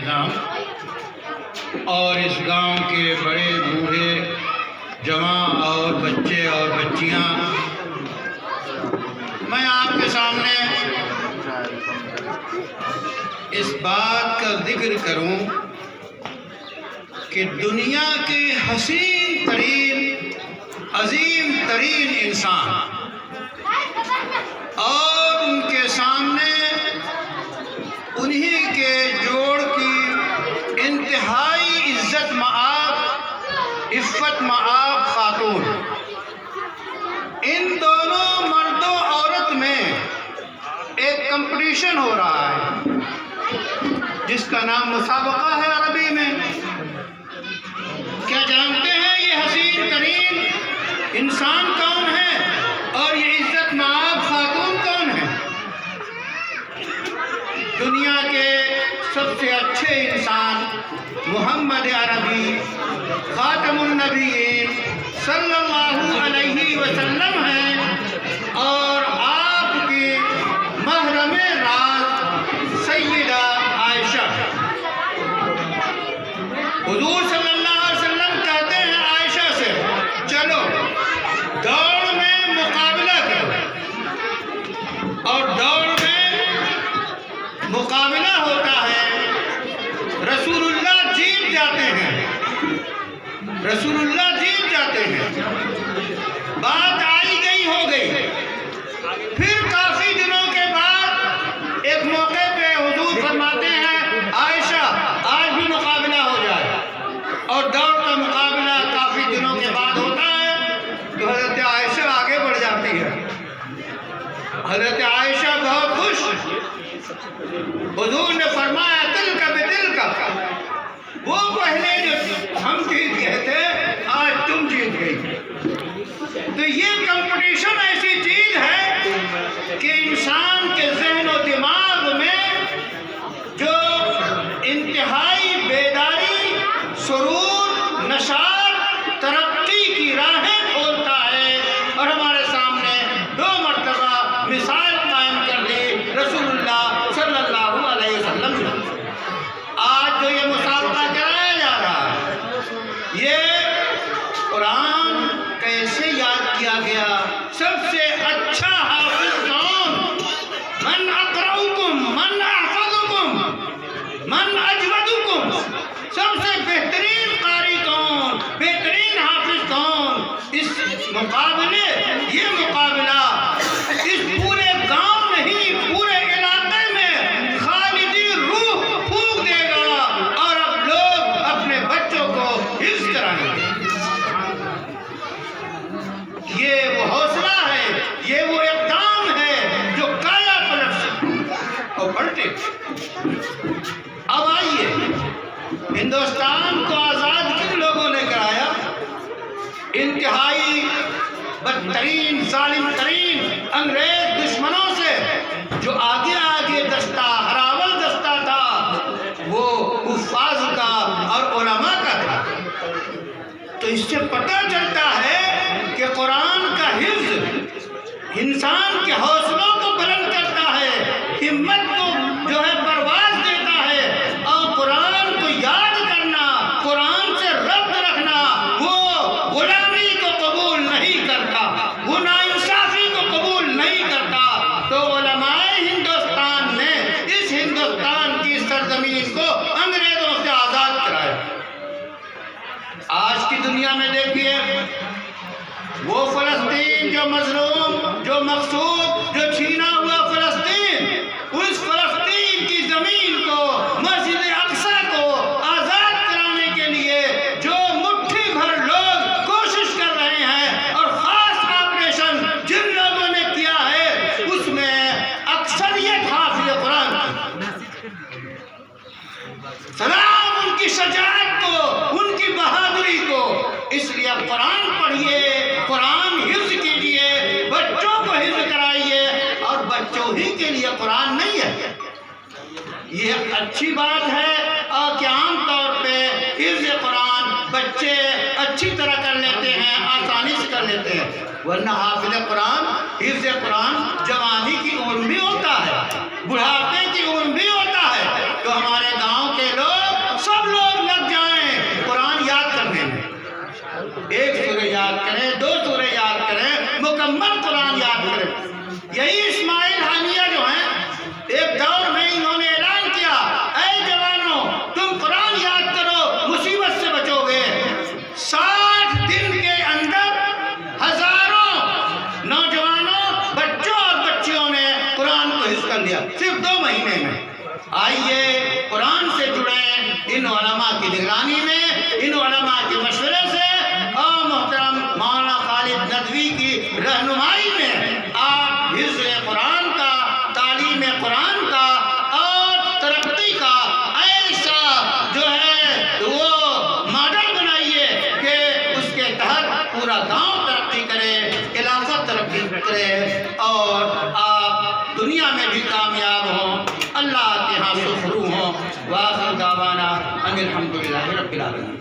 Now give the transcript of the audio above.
نظام اور اس گاؤں کے بڑے بوڑھے جوان اور بچے اور بچیاں، میں آپ کے سامنے اس بات کا ذکر کروں کہ دنیا کے حسین ترین عظیم ترین انسان اور ان کے سامنے انہی کے جوڑ کی انتہائی عزت مآب عفت مآب خاتون، ان دونوں مرد و عورت میں ایک کمپٹیشن ہو رہا ہے جس کا نام مسابقہ ہے عربی میں۔ کیا جانتے ہیں یہ حسین ترین انسان کون ہے اور یہ عزت مآب خاتون کون ہے؟ دنیا کے سب سے اچھے انسان محمد عربی خاتم النبیین صلی اللہ علیہ وسلم ہیں اور آپ کی محرم راز سیدہ عائشہ۔ حضور صلی اللہ علیہ وسلم کہتے ہیں عائشہ سے، چلو دوڑ میں مقابلہ کرو، اور دوڑ میں مقابلہ ہوتا ہے، رسول اللہ جیت جاتے ہیں، رسول اللہ جیت جاتے ہیں۔ بات آئی گئی ہو گئی، پھر کافی دنوں کے بعد ایک موقع پہ حضور فرماتے ہیں عائشہ آج بھی مقابلہ ہو جائے، اور دوڑ کا مقابلہ کافی دنوں کے بعد ہوتا ہے تو حضرت عائشہ آگے بڑھ جاتی ہے۔ حضرت عائشہ بہت خوش، حضور نے فرمایا دل کا بدل کا، وہ پہلے جو ہم جیت گئے تھے آج تم جیت گئی۔ تو یہ کمپٹیشن ایسی چیز ہے کہ انسان کے ذہن و دماغ میں جو انتہائی بیداری، سرور، نشاط، ترقی کی راہیں کھولتا ہے، اور ہمارے سامنے دو مرتبہ مثال قائم کر دی رسول اللہ صلی اللہ علیہ وسلم نے۔ آج جو یہ مسابقہ کرایا جا رہا ہے، یہ قرآن کیسے یاد کیا گیا؟ سب سے اچھا حافظ کون؟ من اقرؤکم، من احفظکم، من اجودکم، سب سے بہترین قاری کون، بہترین حافظ کون؟ اس مقابلے، یہ مقابلہ اس پورے گاؤں نہیں پورے علاقے میں خالدی روح پھونک دے گا، اور اب لوگ اپنے بچوں کو حفظ کرائیں گے۔ یہ وہ حوصلہ ہے، یہ وہ اقدام ہے جو کایا پلٹ اور پلٹے۔ اب آئیے، ہندوستان کو آزاد کن لوگوں نے کرایا؟ انتہائی بدترین ظالم ترین انگریز دشمنوں سے، جو آگے آگے دستہ ہراول دستہ تھا وہ حفاظ کا اور علماء کا تھا۔ تو اس سے پتہ چلتا ہے کہ قرآن کا حفظ انسان کے حوصلوں کو بلند کرتا ہے، ہمت کو جو ہے پرواز دیتا ہے، اور قرآن کو یاد کرنا، قرآن سے ربط رکھنا، وہ غلامی کو قبول نہیں کرتا، وہ ناانصافی کو قبول نہیں کرتا۔ تو علماء ہندوستان نے اس ہندوستان کی سرزمین کو انگریزوں سے آزاد کرایا۔ آج کی دنیا میں دیکھیے، وہ فلسطین جو مظلوم، جو مقصود، جو چھینا ہوا فلسطین، اس فلسطین کی زمین کو، مسجد اقصی کو آزاد کرانے کے لیے جو مٹھی بھر لوگ کوشش کر رہے ہیں، اور خاص آپریشن جن لوگوں نے کیا ہے اس میں اکثریت حافظ قرآن کی۔ سلام ان کی شجاعت کو، ان کی بہادری کو۔ اس لیے قرآن پڑھیے، قرآن حفظ کیجئے، بچوں کو حفظ کرائیے، اور بچوں ہی کے لیے قرآن نہیں ہے۔ یہ اچھی بات ہے اور کہ عام طور پہ حفظ قرآن بچے اچھی طرح کر لیتے ہیں، آسانی سے کر لیتے ہیں، ورنہ حافظ قرآن، حفظ قرآن جوانی کی عمر بھی ہوتا ہے، بڑھاپے کی عمر بھی ہوتا ہے۔ تو ہمارے گاؤں کے لوگ علماء کی نگرانی میں، ان علماء کے مشورے سے اور محترم مولانا خالد ندوی کی رہنمائی میں آپ حفظ قرآن کا، تعلیم قرآن کا اور ترقی کا ایسا جو ہے وہ ماڈل بنائیے کہ اس کے تحت پورا گاؤں ترقی کرے، علاقہ ترقی کرے اور آپ دنیا میں بھی کامیاب ہوں، اللہ کے ہاں سخرو ہوں۔ وآخر دعوانا ان الحمدللہ رب العالمین۔